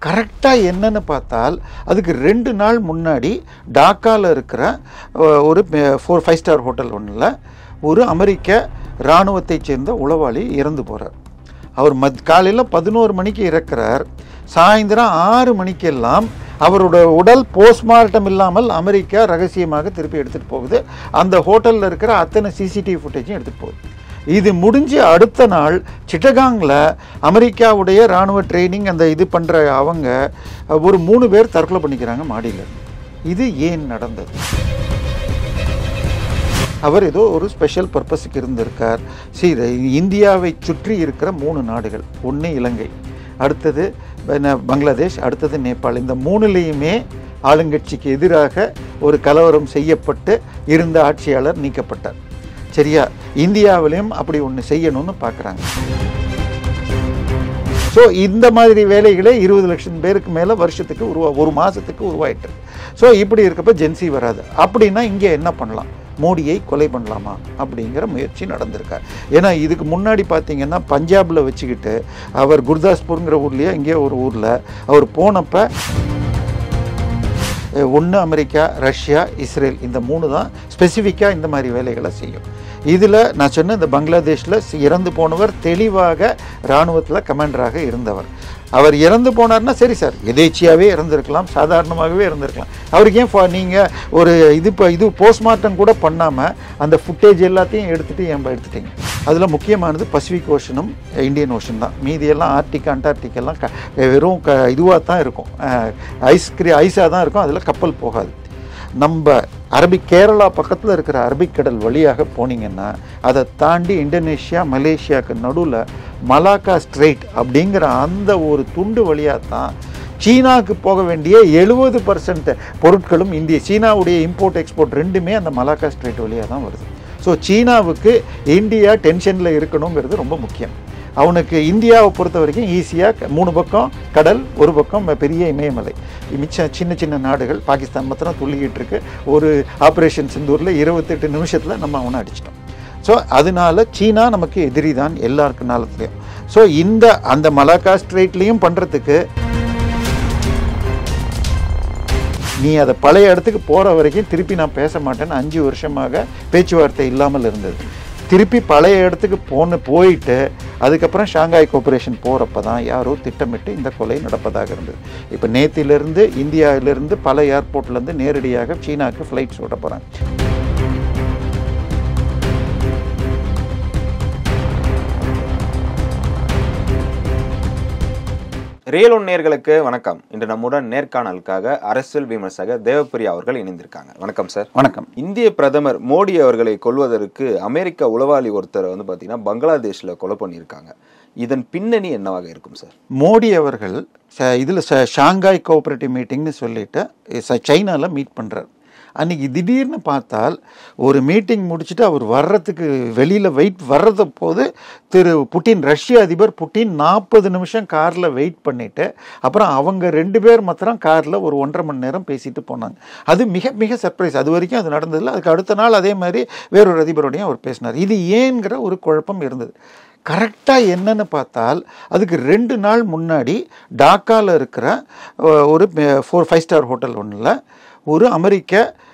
கரெக்டாக என்னன்னு பார்த்தால் அதுக்கு 2 நாள் முன்னாடி டாக்காவில் இருக்கிற ஒரு 5 ஸ்டார் ஹோட்டல் ஒன்றில் ஒரு அமெரிக்க இராணுவத்தைச் சேர்ந்த உளவாளி இறந்து போகிறார். அவர் காலையில் 11 மணிக்கு இறக்கிறார். சாயந்தரம் 6 மணிக்கெல்லாம் அவரோட உடல் போஸ்ட்மார்ட்டம் இல்லாமல் அமெரிக்கா ரகசியமாக திருப்பி எடுத்துகிட்டு போகுது. அந்த ஹோட்டலில் இருக்கிற அத்தனை சிசிடிவி ஃபுட்டேஜும் எடுத்துகிட்டு போகுது. இது முடிஞ்சு அடுத்த நாள் சிட்டகாங்கில் அமெரிக்காவுடைய இராணுவ ட்ரைனிங் அந்த இது பண்ணுற அவங்க ஒரு 3 பேர் தற்கொலை பண்ணிக்கிறாங்க மாடியில். இது ஏன் நடந்தது? அவர் ஏதோ ஒரு ஸ்பெஷல் பர்பஸுக்கு இருந்திருக்கார். இந்தியாவை சுற்றி இருக்கிற 3 நாடுகள், ஒன்று இலங்கை, அடுத்தது பங்களாதேஷ், அடுத்தது நேபாள். இந்த 3லேயுமே ஆளுங்கட்சிக்கு எதிராக ஒரு கலவரம் செய்யப்பட்டு இருந்த ஆட்சியாளர் நீக்கப்பட்டார். சரியா? இந்தியாவிலையும் அப்படி ஒன்று செய்யணும்னு பார்க்குறாங்க. ஸோ இந்த மாதிரி வேலைகளே 20 லட்சம் பேருக்கு மேலே வருஷத்துக்கு ஒரு மாதத்துக்கு உருவாயிட்டு. ஸோ இப்படி இருக்கப்போ ஜென்சி வராது. அப்படின்னா இங்கே என்ன பண்ணலாம்? மோடியை கொலை பண்ணலாமா அப்படிங்கிற முயற்சி நடந்திருக்கார். ஏன்னா இதுக்கு முன்னாடி பார்த்தீங்கன்னா பஞ்சாபில் வச்சுக்கிட்டு அவர் குர்தாஸ்பூருங்கிற ஊர்லேயே இங்கே ஒரு ஊரில் அவர் போனப்போ ஒன்று அமெரிக்கா, ரஷ்யா, இஸ்ரேல் இந்த 3 தான் ஸ்பெசிஃபிக்காக இந்த மாதிரி வேலைகளை செய்யும். இதில் நான் சொன்ன இந்த பங்களாதேஷில் இறந்து போனவர் தெளிவாக இராணுவத்தில் கமாண்டராக இருந்தவர். அவர் இறந்து போனார்னா சரி சார், எதேச்சியாகவே இறந்துருக்கலாம், சாதாரணமாகவே இருந்திருக்கலாம். அவருக்கு ஏன் நீங்கள் ஒரு இது போஸ்ட்மார்ட்டம் கூட பண்ணாமல் அந்த ஃபுட்டேஜ் எல்லாத்தையும் எடுத்துட்டீங்க. அதில் முக்கியமானது பசிபிக் ஓஷனும் இந்தியன் ஓஷன் தான். மீதியெல்லாம் ஆர்டிக், அண்டார்டிக்கெல்லாம் வெறும் இதுவாக தான் இருக்கும், ஐஸாக தான் இருக்கும். அதில் கப்பல் போகாது. நம்ம கேரளா பக்கத்தில் இருக்கிற அரபிக்கடல் வழியாக போனீங்கன்னா அதை தாண்டி இந்தோனேஷியா, மலேசியாவுக்கு நடுவில் மலாக்கா ஸ்ட்ரெயிட் அப்படிங்கிற அந்த ஒரு துண்டு வழியாக தான் சீனாவுக்கு போக வேண்டிய 70% பொருட்களும் சீனாவுடைய இம்போர்ட் எக்ஸ்போர்ட் 2மே அந்த மலாக்கா ஸ்ட்ரெயிட் வழியாக தான் வருது. ஸோ சீனாவுக்கு இந்தியா டென்ஷனில் இருக்கணுங்கிறது ரொம்ப முக்கியம். அவனுக்கு இந்தியாவை பொறுத்த வரைக்கும் ஈஸியாக 3 பக்கம் கடல், ஒரு பக்கம் பெரிய இமயமலை, மிச்சம் சின்ன சின்ன நாடுகள். பாகிஸ்தான் மாத்திரம் துள்ளிக்கிட்டு இருக்கு. ஒரு ஆப்ரேஷன் சிந்தூரில் 28 நிமிஷத்தில் நம்ம அவனை அடிச்சிட்டோம். ஸோ அதனால சீனா நமக்கு எதிரி தான் எல்லாருக்கு நாளத்துலையும். ஸோ அந்த மலாக்கா ஸ்ட்ரெயிட்லேயும் பண்ணுறதுக்கு நீ அதை பழைய இடத்துக்கு போகிற வரைக்கும் திருப்பி நான் பேச மாட்டேன்னு 5 வருஷமாக பேச்சுவார்த்தை இல்லாமல் இருந்தது. திருப்பி பழைய இடத்துக்கு போயிட்டு அதுக்கப்புறம் ஷாங்காய் கோஆபரேஷன் போகிறப்ப தான் யாரோ திட்டமிட்டு இந்த கொலை நடப்பதாக இருந்தது. இப்போ நேத்திலிருந்து இந்தியாவிலிருந்து பல ஏர்போர்ட்லேருந்து நேரடியாக சீனாவுக்கு ஃப்ளைட்ஸ் ஓட்ட போகிறாங்க. ரியல் ஒன் நேயர்களுக்கு வணக்கம். இன்று நம்முடன் நேர்காணலுக்காக அரசியல் விமர்சகர் தேவப்பிரியா அவர்கள் இணைந்திருக்காங்க. வணக்கம் சார். வணக்கம். இந்திய பிரதமர் மோடி அவர்களை கொல்வதற்கு அமெரிக்க உளவாளி ஒருத்தரை பார்த்தீங்கன்னா பங்களாதேஷில் கொலை பண்ணியிருக்காங்க. இதன் பின்னணி என்னவாக இருக்கும் சார்? மோடி அவர்கள் இதில் ஷாங்காய் கோஆபரேட்டிவ் மீட்டிங்னு சொல்லிட்டு சைனாவில் மீட் பண்ணுறார். அன்றைக்கி திடீர்னு பார்த்தால் ஒரு மீட்டிங் முடிச்சுட்டு அவர் வர்றதுக்கு வெளியில் வர்றத போது புட்டின், ரஷ்ய அதிபர் புட்டின் 40 நிமிஷம் காரில் வெயிட் பண்ணிவிட்டு அப்புறம் அவங்க 2 பேர் மாத்திரம் காரில் ஒரு 1.5 மணி நேரம் பேசிட்டு போனாங்க. அது மிக மிக சர்ப்ரைஸ். அது வரைக்கும் அது நடந்ததில்லை. அதுக்கு அடுத்த நாள் அதே மாதிரி வேறொரு அதிபரோடையும் அவர் பேசினார். இது ஏங்கிற ஒரு குழப்பம் இருந்தது. கரெக்டாக என்னன்னு பார்த்தால் அதுக்கு 2 நாள் முன்னாடி டாக்காவில் இருக்கிற ஒரு 5 ஸ்டார் ஹோட்டல் ஒன்றில் ஒரு அமெரிக்க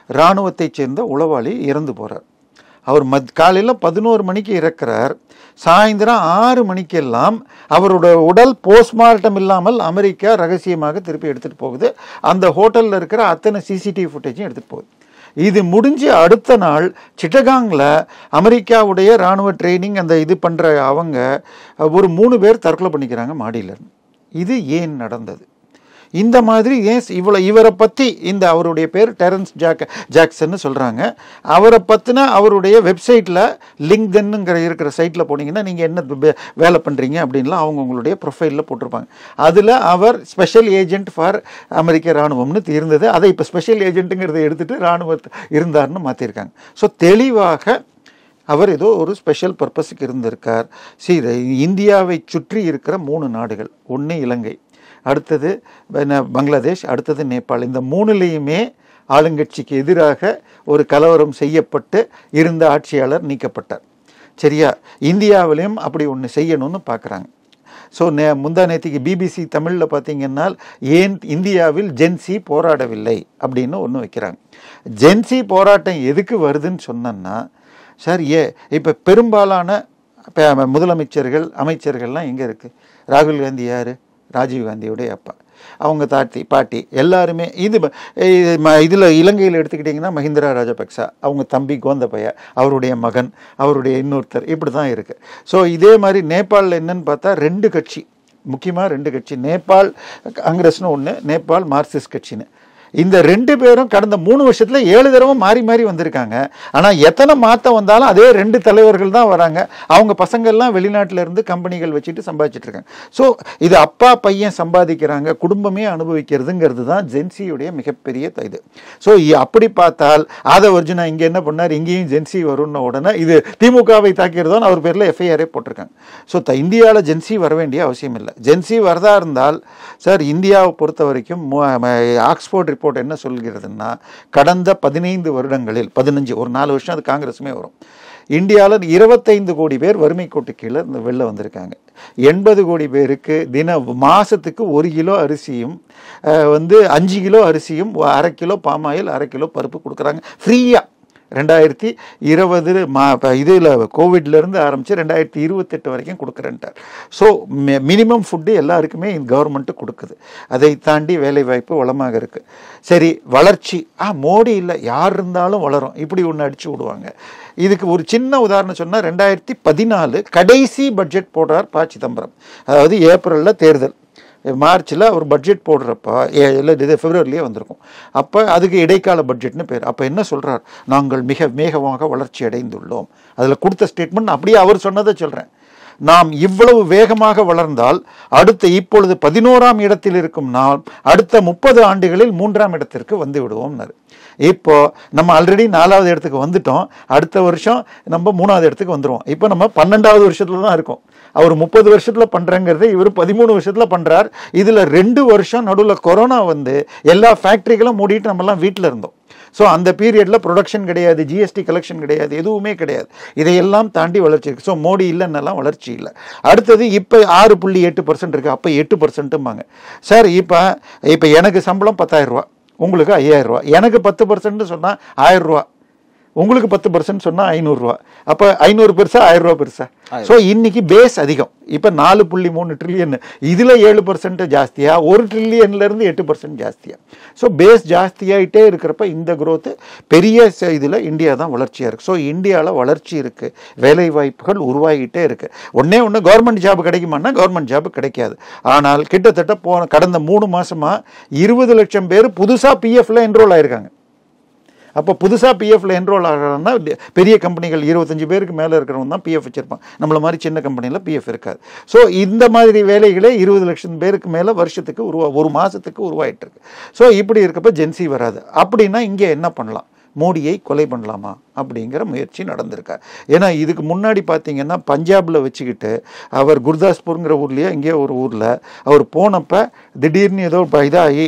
இராணுவத்தைச் சேர்ந்த உளவாளி இறந்து போகிறார். அவர் காலையில் 11 மணிக்கு இறக்கிறார். சாயந்தரம் 6 மணிக்கெல்லாம் அவரோட உடல் போஸ்ட்மார்ட்டம் இல்லாமல் அமெரிக்கா ரகசியமாக திருப்பி எடுத்துகிட்டு போகுது. அந்த ஹோட்டலில் இருக்கிற அத்தனை சிசிடிவி ஃபுட்டேஜும் எடுத்துகிட்டு போகுது. இது முடிஞ்சு அடுத்த நாள் சிட்டகாங்கில் அமெரிக்காவுடைய இராணுவ ட்ரைனிங் அந்த இது பண்ணுற அவங்க ஒரு 3 பேர் தற்கொலை பண்ணிக்கிறாங்க மாடியில். இது ஏன் நடந்தது? இந்த மாதிரி ஏன் இவரை பற்றி அவருடைய பேர் டெரன்ஸ் ஜாக்சன்னு சொல்கிறாங்க. அவரை பற்றின அவருடைய வெப்சைட்டில் லிங்க்டன்ங்கிற இருக்கிற சைட்டில் போனீங்கன்னா நீங்கள் என்ன வேலை பண்ணுறீங்க அப்படின்லாம் அவங்க உங்களுடைய ப்ரொஃபைலில் போட்டிருப்பாங்க. அதில் அவர் ஸ்பெஷல் ஏஜென்ட் ஃபார் அமெரிக்க இராணுவம்னு இருந்தது. அதை இப்போ ஸ்பெஷல் ஏஜென்ட்டுங்கிறத எடுத்துகிட்டு இராணுவ இருந்தார்னு மாற்றிருக்காங்க. ஸோ தெளிவாக அவர் ஏதோ ஒரு ஸ்பெஷல் பர்பஸுக்கு இருந்திருக்கார். இந்தியாவை சுற்றி இருக்கிற 3 நாடுகள், ஒன்று இலங்கை, அடுத்தது பங்களாதேஷ், அடுத்தது நேபாள். இந்த 3லேயுமே ஆளுங்கட்சிக்கு எதிராக ஒரு கலவரம் செய்யப்பட்டு இருந்த ஆட்சியாளர் நீக்கப்பட்டார். சரியா? இந்தியாவிலையும் அப்படி ஒன்று செய்யணும்னு பார்க்குறாங்க. ஸோ முந்தா நேற்றுக்கு பிபிசி தமிழில் பார்த்தீங்கன்னா ஏன் இந்தியாவில் ஜென்சி போராடவில்லை அப்படின்னு ஒன்று வைக்கிறாங்க. ஜென்சி போராட்டம் எதுக்கு வருதுன்னு சொன்னோன்னா சார், இப்போ பெரும்பாலான முதலமைச்சர்கள் அமைச்சர்கள்லாம் எங்கே இருக்குது? ராகுல் காந்தி யார்? ராஜீவ் காந்தியோடைய அப்பா. அவங்க பாட்டி எல்லாருமே இதில் இலங்கையில் எடுத்துக்கிட்டிங்கன்னா மஹிந்திரா ராஜபக்சா, அவங்க தம்பி கோந்தபய, அவருடைய மகன், அவருடைய இன்னொருத்தர், இப்படி தான் இருக்குது. ஸோ இதே மாதிரி நேபாளில் என்னன்னு பார்த்தா 2 கட்சி, முக்கியமாக 2 கட்சி, நேபாள் காங்கிரஸ்னு ஒன்று, நேபாள் மார்க்சிஸ்ட் கட்சின்னு. இந்த 2 பேரும் கடந்த 3 வருஷத்துல 7 தடவை மாறி மாறி வந்திருக்காங்க. ஆனால் எத்தனை மாற்றம் வந்தாலும் அதே 2 தலைவர்கள் தான் வராங்க. அவங்க பசங்கள்லாம் வெளிநாட்டில் இருந்து கம்பெனிகள் வச்சுட்டு சம்பாதிச்சுட்டு இருக்காங்க. ஸோ இது அப்பா பையன் சம்பாதிக்கிறாங்க, குடும்பமே அனுபவிக்கிறதுங்கிறது தான் ஜென்சியுடைய மிகப்பெரிய இது. ஸோ அப்படி பார்த்தால் ஆதவர்ஜுனா இங்கே என்ன பண்ணார், இங்கேயும் ஜென்சி வரும்னு உடனே இது திமுகவை தாக்கிறதோன்னு அவர் பேரில் எஃப்ஐஆரே போட்டிருக்காங்க. ஸோ இந்தியாவில் ஜென்சி வர வேண்டிய அவசியம் இல்லை. ஜென்சி வரதா இருந்தால் சார், இந்தியாவை பொறுத்த வரைக்கும் ஆக்ஸ்போர்ட் ரிப்போர்ட் என்ன சொல்கிறதுன்னா, கடந்த 15 வருடங்களில் 15, ஒரு 4 வருஷம் அது காங்கிரஸுமே வரும், இந்தியாவில் 25 கோடி பேர் வறுமை கோட்டு கீழே வெளில வந்திருக்காங்க. 80 கோடி பேருக்கு மாதத்துக்கு 1 கிலோ அரிசியும் 5 கிலோ அரிசியும் 1/2 கிலோ பாமாயில் 1/2 கிலோ பருப்பு கொடுக்குறாங்க ஃப்ரீயாக. 2020 இதில் கோவிட்லேருந்து ஆரம்பித்து 2028 வரைக்கும் கொடுக்குறேன்ட்டார். ஸோ மினிமம் ஃபுட்டு எல்லாருக்குமே கவர்மெண்ட்டு கொடுக்குது. அதை தாண்டி வேலைவாய்ப்பு வளமாக இருக்குது. சரி, வளர்ச்சி மோடி இல்லை, யார் இருந்தாலும் வளரும், இப்படி ஒன்று அடிச்சு விடுவாங்க. இதுக்கு ஒரு சின்ன உதாரணம் சொன்னால் 2014 கடைசி பட்ஜெட் போடுறார் ப. சிதம்பரம். அதாவது ஏப்ரலில் தேர்தல், மார்ச்சில் அவர் பட்ஜெட் போடுறப்போ இது பிப்ரவரிலேயே வந்திருக்கும். அப்போ அதுக்கு இடைக்கால பட்ஜெட்னு பேர். அப்போ என்ன சொல்கிறார், நாங்கள் மிக வேகமாக வளர்ச்சி அடைந்துள்ளோம். அதில் கொடுத்த ஸ்டேட்மெண்ட் அப்படியே அவர் சொன்னதை சொல்கிறேன். நாம் இவ்வளவு வேகமாக வளர்ந்தால் இப்பொழுது 11ஆம் இடத்தில் இருக்கும் நாம் அடுத்த 30 ஆண்டுகளில் 3ஆம் இடத்திற்கு வந்து விடுவோம்னாரு. இப்போ நம்ம ஆல்ரெடி 4வது இடத்துக்கு வந்துட்டோம். அடுத்த வருஷம் நம்ம 3வது இடத்துக்கு வந்துடுவோம். இப்போ நம்ம 12வது வருஷத்துல தான் இருக்கோம். அவர் 30 வருஷத்துல பண்றங்கிறத இவர் 13 வருஷத்துல பண்றார். இதுல 2 வருஷம் நடுவில் கொரோனா வந்து எல்லா ஃபேக்டரிகளும் மூடிட்டு நம்மலாம் வீட்டில் இருந்தோம். ஸோ அந்த பீரியடில் ப்ரொடக்ஷன் கிடையாது, ஜிஎஸ்டி கலெக்ஷன் கிடையாது, எதுவுமே கிடையாது. இதையெல்லாம் தாண்டி வளர்ச்சி இருக்குது. ஸோ மோடி இல்லைன்னெல்லாம் வளர்ச்சி இல்லை. அடுத்தது இப்போ 6.8% இருக்குது. அப்போ 8%ம்பாங்க. சார், இப்போ எனக்கு சம்பளம் 10,000 ரூபா, உங்களுக்கு 5,000 ரூபா. எனக்கு 10% சொன்னால் 1000 ரூபா, உங்களுக்கு 10% சொன்னால் 500 ரூபா. அப்போ 500 பெருசா 1000 ரூபா பெருசா? ஸோ இன்னைக்கு பேஸ் அதிகம். இப்போ 4.3 ட்ரில்லியன், இதில் 7% ஜாஸ்தியா, 1 ட்ரில்லியன்லேருந்து 8% ஜாஸ்தியா. ஸோ பேஸ் ஜாஸ்தியாகிட்டே இருக்கிறப்ப இந்த growth பெரிய இதில் இந்தியா தான் வளர்ச்சியாக இருக்குது. ஸோ இந்தியாவில் வளர்ச்சி இருக்குது, வேலை வாய்ப்புகள் உருவாகிட்டே இருக்குது. ஒன்று கவர்மெண்ட் ஜாப் கிடைக்குமான்னா கவர்மெண்ட் ஜாப் கிடைக்காது. ஆனால் கிட்டத்தட்ட கடந்த 3 மாதமாக 20 லட்சம் பேர் புதுசாக பிஎஃப்ல என்ரோல் ஆயிருக்காங்க. அப்போ புதுசாக பிஎஃப்ல என்ரோல் ஆகிறாங்கன்னா பெரிய கம்பெனிகள் 25 பேருக்கு மேலே இருக்கிறவங்க தான் பிஎஃப் வச்சுருப்பாங்க. நம்மள மாதிரி சின்ன கம்பெனியில் பிஎஃப் இருக்காது. ஸோ இந்த மாதிரி வேலைகளே 20 லட்சம் பேருக்கு மேலே வருஷத்துக்கு ஒரு மாதத்துக்கு உருவாயிட்டு இருக்கு. ஸோ இப்படி இருக்கப்போ ஜென்சி வராது. அப்படின்னா இங்கே என்ன பண்ணலாம், மோடியை கொலை பண்ணலாமா அப்படிங்கிற முயற்சி நடந்திருக்கார். ஏன்னா இதுக்கு முன்னாடி பார்த்தீங்கன்னா பஞ்சாபில் வச்சுக்கிட்டு அவர் குர்தாஸ்பூருங்கிற ஊர்லேயே இங்கே ஒரு ஊரில் அவர் போனப்போ திடீர்னு ஏதோ இதாகி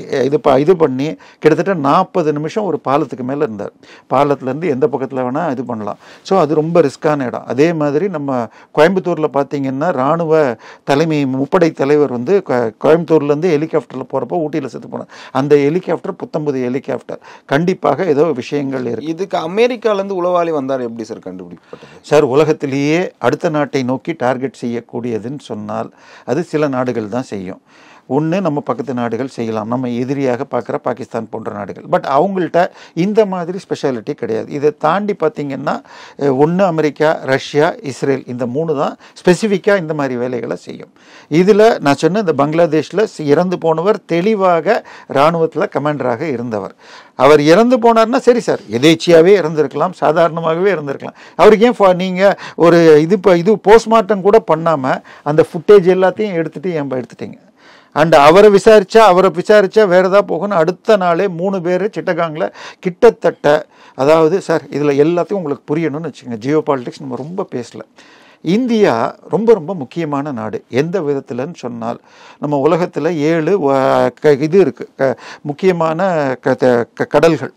இது பண்ணி கிட்டத்தட்ட 40 நிமிஷம் ஒரு பாலத்துக்கு மேலே இருந்தார். பாலத்துலேருந்து எந்த பக்கத்தில் வேணால் இது பண்ணலாம். ஸோ அது ரொம்ப ரிஸ்கான இடம். அதே மாதிரி நம்ம கோயம்புத்தூரில் பார்த்தீங்கன்னா இராணுவ தலைமை முப்படை தலைவர் வந்து கோயம்புத்தூர்லேருந்து ஹெலிகாப்டரில் போகிறப்போ ஊட்டியில் செத்து போனார். அந்த ஹெலிகாப்டர் 19 ஹெலிகாப்டர். கண்டிப்பாக ஏதோ விஷயங்கள் இருக்கு. இதுக்கு அமெரிக்காலேருந்து உளவாளி வந்தார் எப்படி சார் கண்டுபிடிக்கப்பட்டது? சார், உலகத்திலேயே அடுத்த நாட்டை நோக்கி டார்கெட் செய்யக்கூடியதுன்னு சொன்னால் அது சில நாடுகள் தான் செய்யும். ஒன்று நம்ம பக்கத்து நாடுகள் செய்யலாம், நம்ம எதிரியாக பார்க்குற பாகிஸ்தான் போன்ற நாடுகள். பட் அவங்கள்ட்ட இந்த மாதிரி ஸ்பெஷாலிட்டி கிடையாது. இதை தாண்டி பார்த்திங்கன்னா ஒன்று அமெரிக்கா, ரஷ்யா, இஸ்ரேல், இந்த 3 தான் ஸ்பெசிஃபிக்காக இந்த மாதிரி வேலைகளை செய்யும். இதில் நான் சொன்ன இந்த பங்களாதேஷில் இறந்து போனவர் தெளிவாக இராணுவத்தில் கமாண்டராக இருந்தவர். அவர் இறந்து போனார்னா சரி சார், எதேச்சியாகவே இறந்துருக்கலாம், சாதாரணமாகவே இருந்திருக்கலாம். அவருக்கு ஏன் நீங்கள் ஒரு இது போஸ்ட்மார்ட்டம் கூட பண்ணாமல் அந்த ஃபுட்டேஜ் எல்லாத்தையும் எடுத்துட்டீங்க. அண்ட் அவரை விசாரித்தா வேறு ஏதாவது போகணும். அடுத்த நாளே 3 பேர் சிட்டகாங்கில் கிட்டத்தட்ட, அதாவது சார் இதில் எல்லாத்தையும் உங்களுக்கு புரியணும்னு வச்சுக்கோங்க. ஜியோ பாலிட்டிக்ஸ் நம்ம ரொம்ப பேசலை. இந்தியா ரொம்ப ரொம்ப முக்கியமான நாடு. எந்த விதத்தில்னு சொன்னால் நம்ம உலகத்தில் 7 இது இருக்குது முக்கியமான கடல்கள்.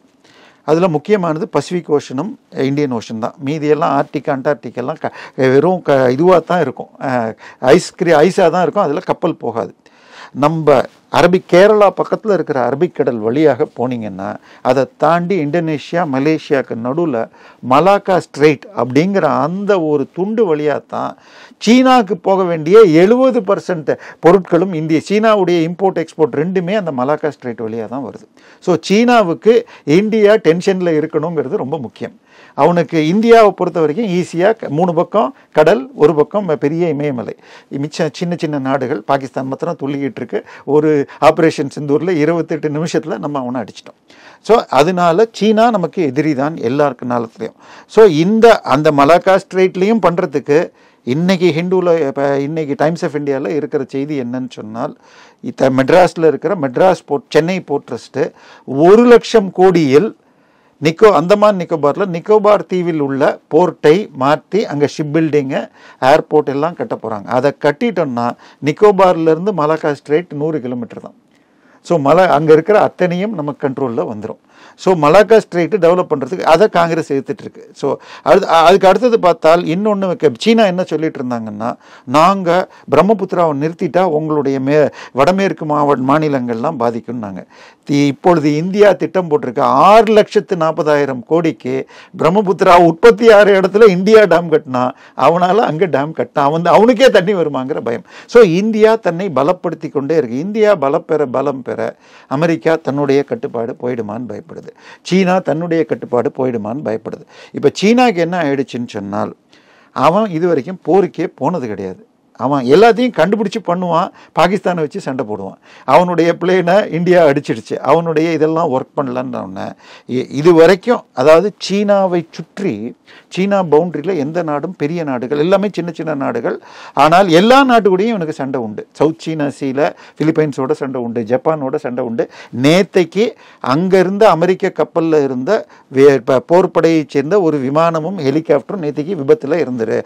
அதில் முக்கியமானது பசிபிக் ஓஷனும் இந்தியன் ஓஷன் தான். மீதியெல்லாம் ஆர்டிக் அண்டார்டிக்கெல்லாம் வெறும் இதுவாக தான் இருக்கும், ஐஸாக தான் இருக்கும், அதில் கப்பல் போகாது. நம்ம கேரளா பக்கத்தில் இருக்கிற அரபிக்கடல் வழியாக போனீங்கன்னா அதை தாண்டி இந்தோனேஷியா மலேசியாவுக்கு நடுவில் மலாக்கா ஸ்ட்ரெயிட் அப்படிங்கிற அந்த ஒரு துண்டு வழியாக தான் சீனாவுக்கு போக வேண்டிய 70% பொருட்களும் சீனாவுடைய இம்போர்ட் எக்ஸ்போர்ட் ரெண்டுமே அந்த மலாக்கா ஸ்ட்ரெயிட் வழியாக தான் வருது. ஸோ சீனாவுக்கு இந்தியா டென்ஷனில் இருக்கணுங்கிறது ரொம்ப முக்கியம். அவனுக்கு இந்தியாவை பொறுத்த வரைக்கும் ஈஸியாக 3 பக்கம் கடல், ஒரு பக்கம் பெரிய இமயமலை, மிச்சம் சின்ன சின்ன நாடுகள். பாகிஸ்தான் மாத்திரம் துள்ளிக்கிட்டு இருக்கு. ஒரு ஆப்ரேஷன் சிந்தூரில் 28 நிமிஷத்தில் நம்ம அவனை அடிச்சிட்டோம். ஸோ அதனால சீனா நமக்கு எதிரி தான் எல்லாருக்கு நாளத்துலையும். ஸோ அந்த மலாக்கா ஸ்ட்ரெயிட்லேயும் பண்ணுறதுக்கு இன்னைக்கு ஹிந்துவில் இன்னைக்கு டைம்ஸ் ஆஃப் இந்தியாவில் இருக்கிற செய்தி என்னன்னு சொன்னால், மெட்ராஸில் இருக்கிற Madras port, Chennai port trust 1 லட்சம் கோடியில் அந்தமான் நிக்கோபாரில் நிக்கோபார் தீவில் உள்ள போர்ட்டை மாற்றி அங்கே ஷிப் பில்டிங்கு, ஏர்போர்ட் எல்லாம் கட்ட போகிறாங்க. அதை கட்டிட்டோம்னா நிக்கோபார்லேருந்து மலாக்கா ஸ்ட்ரெயிட் 100 கிலோமீட்டர் தான். ஸோ அங்கே இருக்கிற அத்தனையும் நமக்கு கண்ட்ரோலில் வந்துடும். ஸோ மலாக்கா ஸ்ட்ரெயிட்டு டெவலப் பண்ணுறதுக்கு அதை காங்கிரஸ் எடுத்துகிட்ருக்கு. ஸோ அதுக்கு அடுத்தது பார்த்தால் இன்னொன்று சீனா என்ன சொல்லிட்டு இருந்தாங்கன்னா, நாங்கள் பிரம்மபுத்திராவை நிறுத்திட்டா உங்களுடைய வடமேற்கு மாநிலங்கள்லாம் பாதிக்கும்னாங்க. இப்பொழுது இந்தியா திட்டம் போட்டிருக்கு 6,40,000 கோடிக்கு பிரம்மபுத்திரா 36 இடத்துல இந்தியா டேம் கட்டினா அவனால் அங்கே டேம் கட்டினா அவனுக்கே தண்ணி வருமாங்கிற பயம். ஸோ இந்தியா தன்னை பலப்படுத்தி கொண்டே இருக்கு. இந்தியா பலம் பெற அமெரிக்கா தன்னுடைய கட்டுப்பாடு போயிடுமான்னு பயப்படுது, சீனா தன்னுடைய கட்டுப்பாடு போயிடுமான்னு பயப்படுது. இப்போ சீனாக்கு என்ன ஆயிடுச்சுன்னு சொன்னால், அவன் இது வரைக்கும் போருக்கே போனது கிடையாது. அவன் எல்லாத்தையும் கண்டுபிடிச்சி பண்ணுவான், பாகிஸ்தானை வச்சு சண்டை போடுவான். அவனுடைய பிளேனை இந்தியா அடிச்சிடுச்சு, அவனுடைய இதெல்லாம் ஒர்க் பண்ணலன்னு இது வரைக்கும். அதாவது சீனாவை சுற்றி சீனா பவுண்டரியில் எந்த நாடும் பெரிய நாடுகள் எல்லாமே சின்ன சின்ன நாடுகள். ஆனால் எல்லா நாட்டுக்கூடையும் இவனுக்கு சண்டை உண்டு. சவுத் சீனா சீல பிலிப்பைன்ஸோட சண்டை உண்டு, ஜப்பானோட சண்டை உண்டு. நேத்தைக்கு அங்கே இருந்த அமெரிக்க கப்பலில் இருந்த போர்ப்படையை சேர்ந்த ஒரு விமானமும் ஹெலிகாப்டரும் நேற்றுக்கு விபத்தில் இருந்துரு.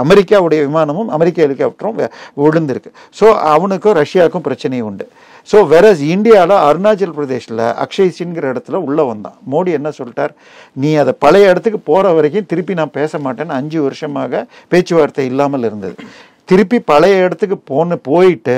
அமெரிக்காவுடைய விமானமும் அமெரிக்க ஹெலிகாப்டரும் விழுந்திருக்கு. ஸோ அவனுக்கும் ரஷ்யாவுக்கும் பிரச்சனையும் உண்டு. ஸோ வெரஸ் இந்தியாவில் அருணாச்சல் பிரதேஷில் அக்ஷய் சின்ங்கிற இடத்துல உள்ளே வந்தான். மோடி என்ன சொல்லிட்டார், நீ அதை பழைய இடத்துக்கு போகிற வரைக்கும் திருப்பி நான் பேச மாட்டேன்னு 5 வருஷமாக பேச்சுவார்த்தை இல்லாமல் இருந்தது. திருப்பி பழைய இடத்துக்கு போயிட்டு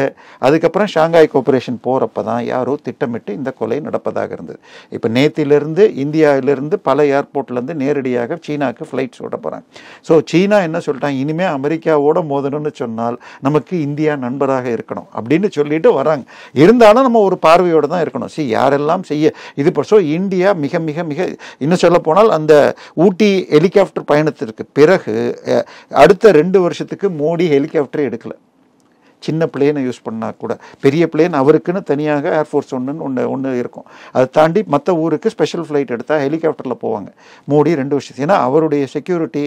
அதுக்கப்புறம் ஷாங்காய் கோஆபரேஷன் போகிறப்ப தான் யாரோ திட்டமிட்டு இந்த கொலை நடப்பதாக இருந்தது. இப்போ நேத்திலிருந்து இந்தியாவிலிருந்து பல ஏர்போர்ட்லேருந்து நேரடியாக சீனாவுக்கு ஃப்ளைட்ஸ் ஓட போகிறாங்க. ஸோ சீனா என்ன சொல்லிட்டாங்க, இனிமேல் அமெரிக்காவோட மோதணும்னு சொன்னால் நமக்கு இந்தியா நண்பராக இருக்கணும் அப்படின்னு சொல்லிட்டு வராங்க. இருந்தாலும் நம்ம ஒரு பார்வையோடு தான் இருக்கணும். யாரெல்லாம் செய்ய இது. ஸோ இந்தியா மிக மிக மிக இன்னும் சொல்ல போனால் அந்த ஊட்டி ஹெலிகாப்டர் பயணத்திற்கு பிறகு அடுத்த 2 வருஷத்துக்கு மோடி ஹெலிகாப்டரே எடுக்கல. சின்ன பிளேனை யூஸ் பண்ணால் கூட, பெரிய பிளேன் அவருக்குன்னு தனியாக ஏர்ஃபோர்ஸ் ஒன்று இருக்கும். அதை தாண்டி மற்ற ஊருக்கு ஸ்பெஷல் ஃப்ளைட் எடுத்தால் ஹெலிகாப்டரில் போவாங்க. மோடி 2 வருஷத்துக்கு. ஏன்னா அவருடைய செக்யூரிட்டி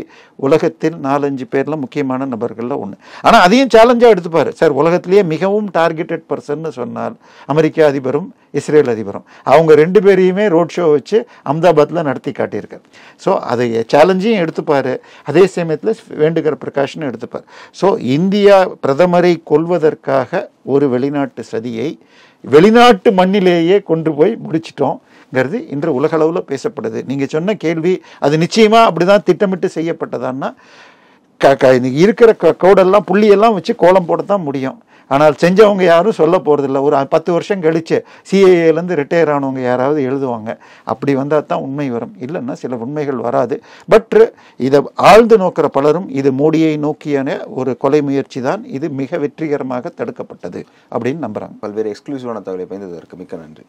உலகத்தில் 4-5 பேரில் முக்கியமான நபர்களில் ஒன்று. ஆனால் அதையும் சேலஞ்சாக எடுத்துப்பார். சார், உலகத்திலேயே மிகவும் டார்கெட்டட் பர்சன்னு சொன்னால் அமெரிக்க அதிபரும் இஸ்ரேல் அதிபரும். அவங்க 2 பேரையுமே ரோட் ஷோ வச்சு அஹமதாபாத்தில் நடத்தி காட்டியிருக்கார். ஸோ அதை சேலஞ்சையும் எடுத்துப்பார், அதே சமயத்தில் வேண்டுகிற ப்ரிகாஷனும் எடுத்துப்பார். ஸோ இந்தியா பிரதமரை கொல்வதற்காக ஒரு வெளிநாட்டு சதியை வெளிநாட்டு மண்ணிலேயே கொண்டு போய் முடிச்சிட்டோங்கிறது இன்று உலகளவில் பேசப்படுது. நீங்கள் சொன்ன கேள்வி, அது நிச்சயமாக அப்படி தான் திட்டமிட்டு செய்யப்பட்டதான்னா இருக்கிற கோடெல்லாம் புள்ளியெல்லாம் வச்சு கோலம் போட தான் முடியும். ஆனால் செஞ்சவங்க யாரும் சொல்ல போகிறதில்ல. ஒரு 10 வருஷம் கழித்து சிஏஏலேருந்து ரிட்டையர் ஆனவங்க யாராவது எழுதுவாங்க. அப்படி வந்தால் தான் உண்மை வரும், இல்லைன்னா சில உண்மைகள் வராது. பட் இதை ஆழ்ந்து நோக்கிற பலரும் இது மோடியை நோக்கியான ஒரு கொலை முயற்சி தான், இது மிக வெற்றிகரமாக தடுக்கப்பட்டது அப்படின்னு நம்புகிறாங்க. பல்வேறு எக்ஸ்க்ளூசிவான தகவலை பயந்ததற்கு மிக்க நன்றி.